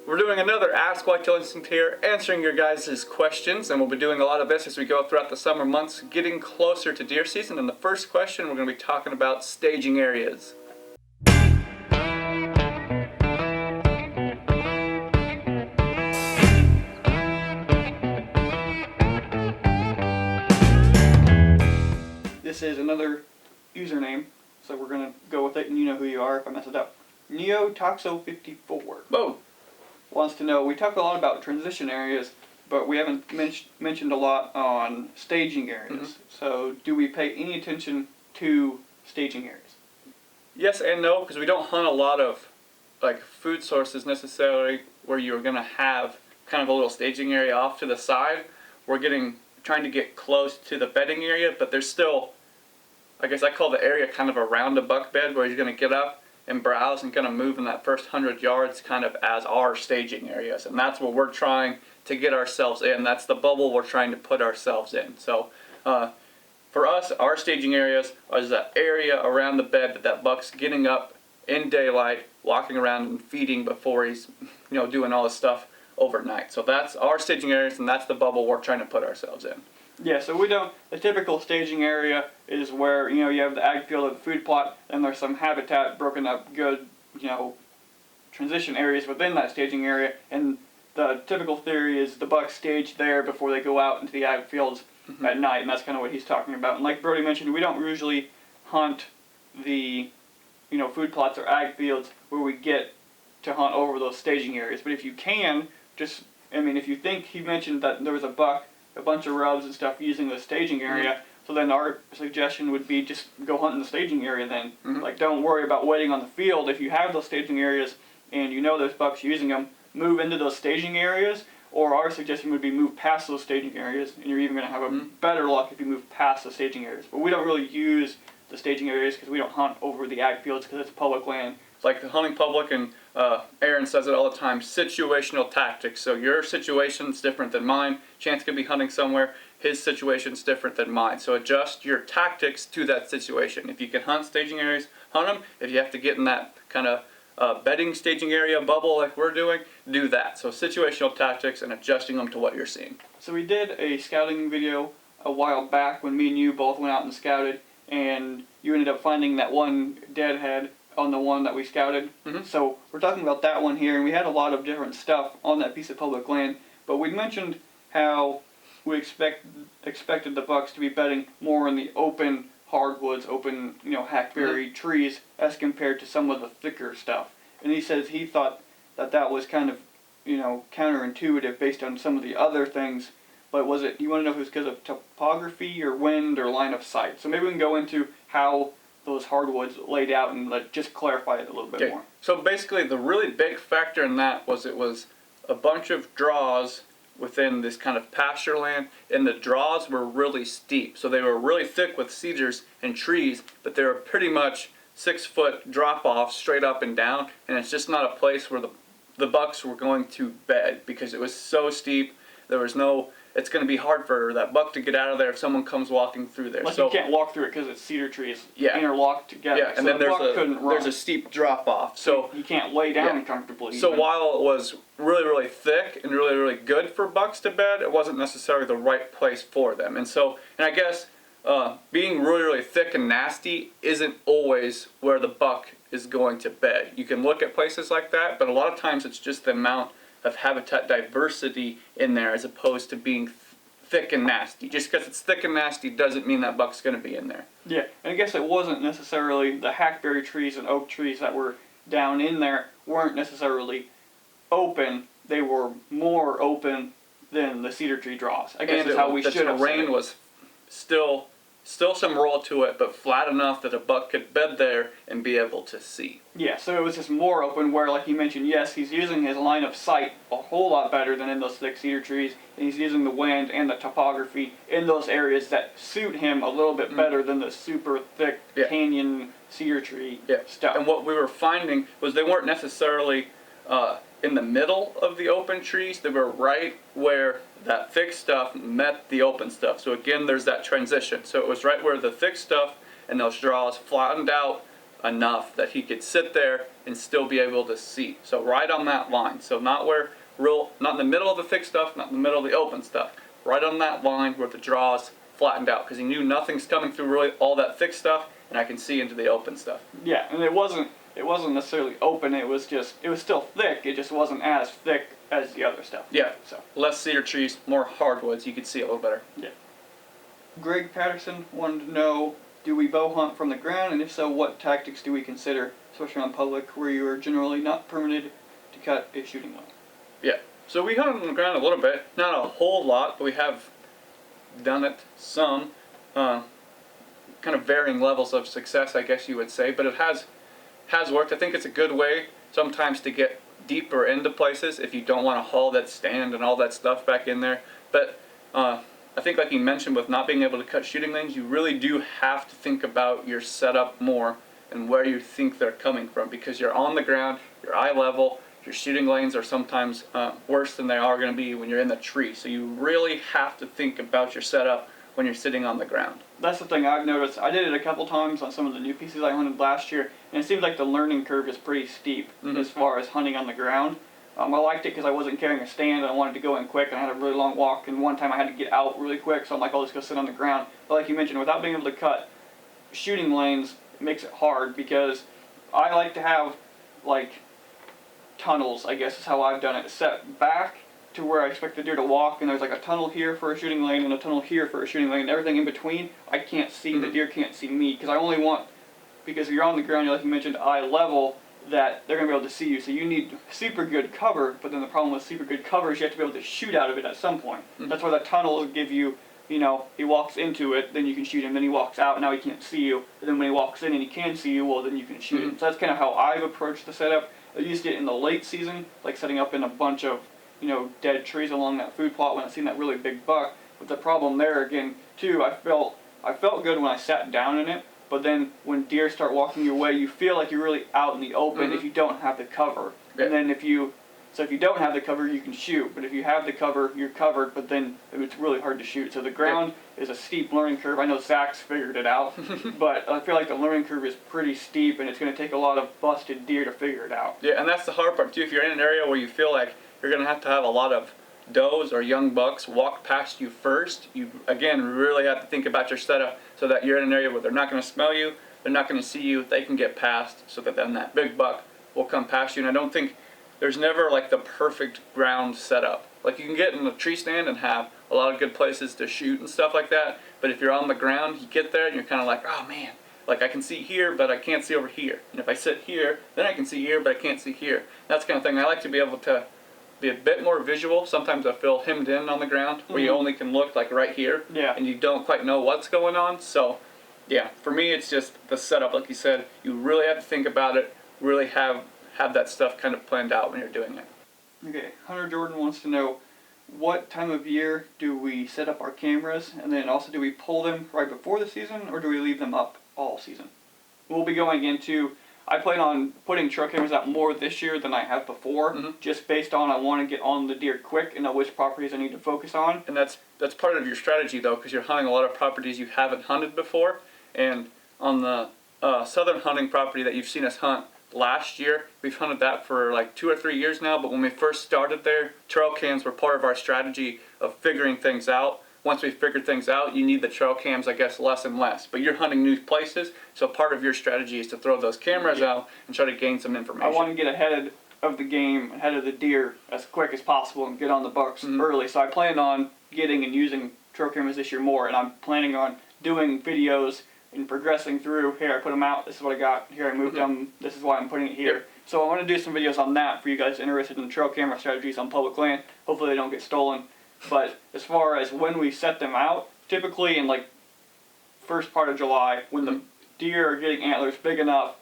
We're doing another Ask Whitetail Instinct here, answering your guys' questions, and we'll be doing a lot of this as we go throughout the summer months, getting closer to deer season. And the first question, we're going to be talking about staging areas. This is another username, so we're going to go with it, and you know who you are if I mess it up. NeoToxo54. Whoa! Wants to know, we talk a lot about transition areas, but we haven't mentioned a lot on staging areas. So do we pay any attention to staging areas? Yes and no, because we don't hunt a lot of like food sources necessarily where you're going to have kind of a little staging area off to the side. We're trying to get close to the bedding area, but there's still, I guess I call the area kind of around a buck bed where he's going to get up and browse and kind of move in that first 100 yards kind of as our staging areas. And that's what we're trying to get ourselves in. That's the bubble we're trying to put ourselves in. So for us, our staging areas is that area around the bed that buck's getting up in daylight, walking around and feeding before he's doing all this stuff overnight. So that's our staging areas, and that's the bubble we're trying to put ourselves in. Yeah, so the typical staging area is where, you have the ag field or the food plot, and there's some habitat broken up good, transition areas within that staging area, and the typical theory is the bucks stage there before they go out into the ag fields at night, and that's kind of what he's talking about. And like Brody mentioned, we don't usually hunt the, food plots or ag fields where we get to hunt over those staging areas. But if you can, if you think he mentioned that there was a buck, a bunch of rubs and stuff using the staging area, so then our suggestion would be just go hunt in the staging area then. Like, don't worry about waiting on the field. If you have those staging areas and there's bucks using them, move into those staging areas, or our suggestion would be move past those staging areas, and you're even going to have a better luck if you move past the staging areas. But we don't really use the staging areas because we don't hunt over the ag fields because it's public land. It's like the hunting public, and Aaron says it all the time, situational tactics. So your situation's different than mine. Chance could be hunting somewhere, his situation's different than mine. So adjust your tactics to that situation. If you can hunt staging areas, hunt them. If you have to get in that kind of bedding staging area bubble like we're doing, do that. So situational tactics and adjusting them to what you're seeing. So we did a scouting video a while back when me and you both went out and scouted, and you ended up finding that one deadhead on the one that we scouted. So we're talking about that one here, and we had a lot of different stuff on that piece of public land, but we mentioned how we expected the bucks to be bedding more in the open hardwoods, open hackberry trees as compared to some of the thicker stuff. And he says he thought that was kind of counterintuitive based on some of the other things. But you want to know if it was because of topography or wind or line of sight? So maybe we can go into how those hardwoods laid out and just clarify it a little bit more. So basically the really big factor in that was it was a bunch of draws within this kind of pasture land, and the draws were really steep. So they were really thick with cedars and trees, but they were pretty much 6-foot drop-off straight up and down, and it's just not a place where the bucks were going to bed because it was so steep. It's going to be hard for that buck to get out of there if someone comes walking through there. You can't walk through it because it's cedar trees interlocked together. Yeah, and then there's a steep drop off. So you can't lay down comfortably. So while it was really, really thick and really, really good for bucks to bed, it wasn't necessarily the right place for them. And I guess being really, really thick and nasty isn't always where the buck is going to bed. You can look at places like that, but a lot of times it's just the amount of habitat diversity in there as opposed to being thick and nasty. Just because it's thick and nasty doesn't mean that buck's going to be in there. Yeah, and I guess it wasn't necessarily the hackberry trees and oak trees that were down in there weren't necessarily open. They were more open than the cedar tree draws. I guess that's how we should have said it. The terrain was still some roll to it, but flat enough that a buck could bed there and be able to see. Yeah, so it was just more open where, like you mentioned, yes, he's using his line of sight a whole lot better than in those thick cedar trees, and he's using the wind and the topography in those areas that suit him a little bit better than the super thick canyon cedar tree stuff. And what we were finding was they weren't necessarily in the middle of the open trees. They were right where that thick stuff met the open stuff. So again, there's that transition. So it was right where the thick stuff and those draws flattened out enough that he could sit there and still be able to see. So right on that line. So not in the middle of the thick stuff, not in the middle of the open stuff. Right on that line where the draws flattened out, because he knew nothing's coming through really all that thick stuff, and I can see into the open stuff. Yeah, and it wasn't necessarily open. It was still thick. It just wasn't as thick as the other stuff. Yeah. So Less cedar trees, more hardwoods. You could see a little better. yeah. Greg Patterson wanted to know, do we bow hunt from the ground, and if so, what tactics do we consider, especially on public where you are generally not permitted to cut a shooting line? Yeah. So we hunt on the ground a little bit, not a whole lot, but we have done it some. Kind of varying levels of success, I guess you would say, but it has worked. I think it's a good way sometimes to get deeper into places if you don't want to haul that stand and all that stuff back in there. But I think, like you mentioned, with not being able to cut shooting lanes, you really do have to think about your setup more and where you think they're coming from, because you're on the ground, you're eye level. Your shooting lanes are sometimes worse than they are going to be when you're in the tree. So you really have to think about your setup when you're sitting on the ground. That's the thing I've noticed. I did it a couple times on some of the new pieces I hunted last year, and it seems like the learning curve is pretty steep as far as hunting on the ground. I liked it because I wasn't carrying a stand, and I wanted to go in quick, and I had a really long walk, and one time I had to get out really quick, so I'm like, I'll just go sit on the ground. But like you mentioned, without being able to cut shooting lanes, it makes it hard, because I like to have, like, tunnels, I guess is how I've done it, set back to where I expect the deer to walk, and there's like a tunnel here for a shooting lane and a tunnel here for a shooting lane, and everything in between I can't see. The deer can't see me, because I only want, because if you're on the ground, like you mentioned, eye level, that they're going to be able to see you. So you need super good cover, but then the problem with super good cover is you have to be able to shoot out of it at some point. That's why the tunnel will give you, he walks into it, then you can shoot him, then he walks out, and now he can't see you, and then when he walks in and he can see you, well, then you can shoot him. So that's kind of how I've approached the setup. I used it in the late season, like setting up in a bunch of, dead trees along that food plot when I seen that really big buck. But the problem there again, too, I felt good when I sat down in it, but then when deer start walking your way, you feel like you're really out in the open if you don't have the cover. Yeah. And then if you don't have the cover, you can shoot, but if you have the cover, you're covered, but then it's really hard to shoot. So the ground is a steep learning curve. I know Zach's figured it out, but I feel like the learning curve is pretty steep, and it's going to take a lot of busted deer to figure it out. Yeah, and that's the hard part too. If you're in an area where you feel like you're going to have a lot of does or young bucks walk past you first, you again really have to think about your setup so that you're in an area where they're not going to smell you, they're not going to see you, they can get past, so that then that big buck will come past you. And I don't think there's never like the perfect ground setup. Like you can get in a tree stand and have a lot of good places to shoot and stuff like that, but if you're on the ground, you get there and you're kind of like, oh man, like I can see here, but I can't see over here. And if I sit here, then I can see here, but I can't see here. That's the kind of thing I like to be able to be a bit more visual. Sometimes I feel hemmed in on the ground where you only can look like right here, and you don't quite know what's going on. So yeah, for me it's just the setup. Like you said, you really have to think about it, really have that stuff kind of planned out when you're doing it. Okay, Hunter Jordan wants to know, what time of year do we set up our cameras, and then also do we pull them right before the season, or do we leave them up all season? We'll be going into, I plan on putting trail cameras out more this year than I have before, just based on I want to get on the deer quick and know which properties I need to focus on. And that's part of your strategy though, because you're hunting a lot of properties you haven't hunted before. And on the southern hunting property that you've seen us hunt last year, we've hunted that for like 2 or 3 years now, but when we first started there, trail cams were part of our strategy of figuring things out. Once we figured things out, you need the trail cams, I guess, less and less. But you're hunting new places, so part of your strategy is to throw those cameras out and try to gain some information. I want to get ahead of the game, ahead of the deer as quick as possible and get on the bucks early. So I plan on getting and using trail cameras this year more, and I'm planning on doing videos and progressing through, here I put them out, this is what I got, here I moved them, this is why I'm putting it here. So I want to do some videos on that for you guys interested in trail camera strategies on public land. Hopefully they don't get stolen. But as far as when we set them out, typically in like first part of July, when the deer are getting antlers big enough,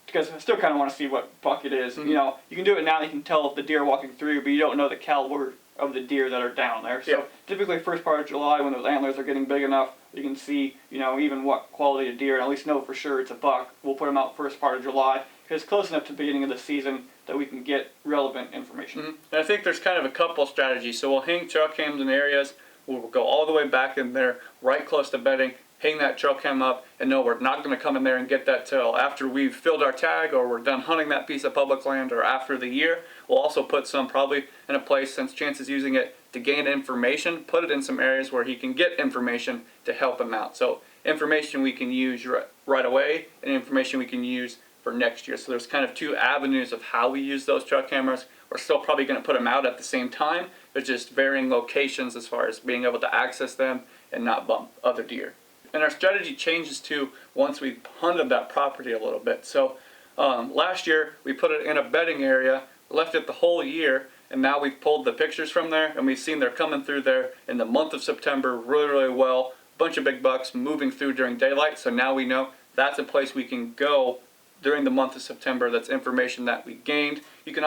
because I still kind of want to see what buck it is. You know, you can do it now, you can tell if the deer are walking through, but you don't know the caliber of the deer that are down there. So typically first part of July, when those antlers are getting big enough, you can see, even what quality of deer, and at least know for sure it's a buck. We'll put them out first part of July, because it's close enough to the beginning of the season that we can get relevant information. And I think there's kind of a couple strategies. So we'll hang trail cams in areas, we'll go all the way back in there, right close to bedding, hang that trail cam up and know we're not going to come in there and get that till after we've filled our tag or we're done hunting that piece of public land or after the year. We'll also put some probably in a place, since Chance is using it to gain information, put it in some areas where he can get information to help him out. So information we can use right away and information we can use for next year. So there's kind of two avenues of how we use those trail cameras. We're still probably going to put them out at the same time, but just varying locations as far as being able to access them and not bump other deer. And our strategy changes too once we've hunted that property a little bit. So last year we put it in a bedding area, left it the whole year, and now we've pulled the pictures from there and we've seen they're coming through there in the month of September really well. Bunch of big bucks moving through during daylight, so now we know that's a place we can go during the month of September. That's information that we gained. We'll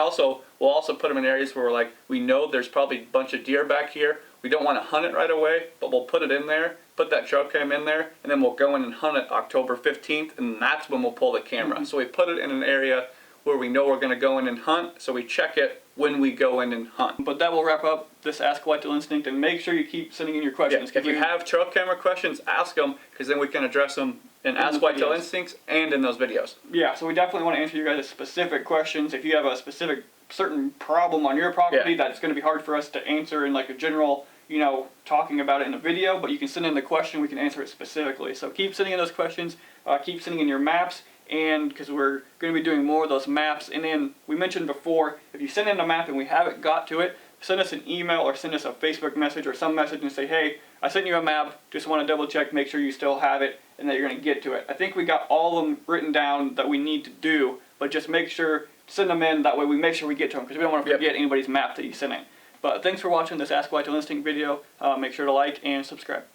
also put them in areas where we know there's probably a bunch of deer back here. We don't want to hunt it right away, but we'll put it in there, put that trail cam in there, and then we'll go in and hunt it October 15th, and that's when we'll pull the camera. So we put it in an area where we know we're going to go in and hunt, so we check it when we go in and hunt. But that will wrap up this Ask Whitetail Instinct, and make sure you keep sending in your questions. Yeah, if you have trail camera questions, ask them, because then we can address them in Ask Whitetail Instincts and in those videos. Yeah, so we definitely want to answer you guys' specific questions. If you have a certain problem on your property that's going to be hard for us to answer in like a general, talking about it in a video, but you can send in the question, we can answer it specifically. So keep sending in those questions, keep sending in your maps, and because we're going to be doing more of those maps. And then we mentioned before, if you send in a map and we haven't got to it, send us an email or send us a Facebook message or some message and say, hey, I sent you a map, just want to double check, make sure you still have it and that you're going to get to it. I think we got all of them written down that we need to do, but just make sure, send them in, that way we make sure we get to them, because we don't want to forget anybody's map that you sent in. But thanks for watching this Ask Whitetail Instinct video. Make sure to like and subscribe.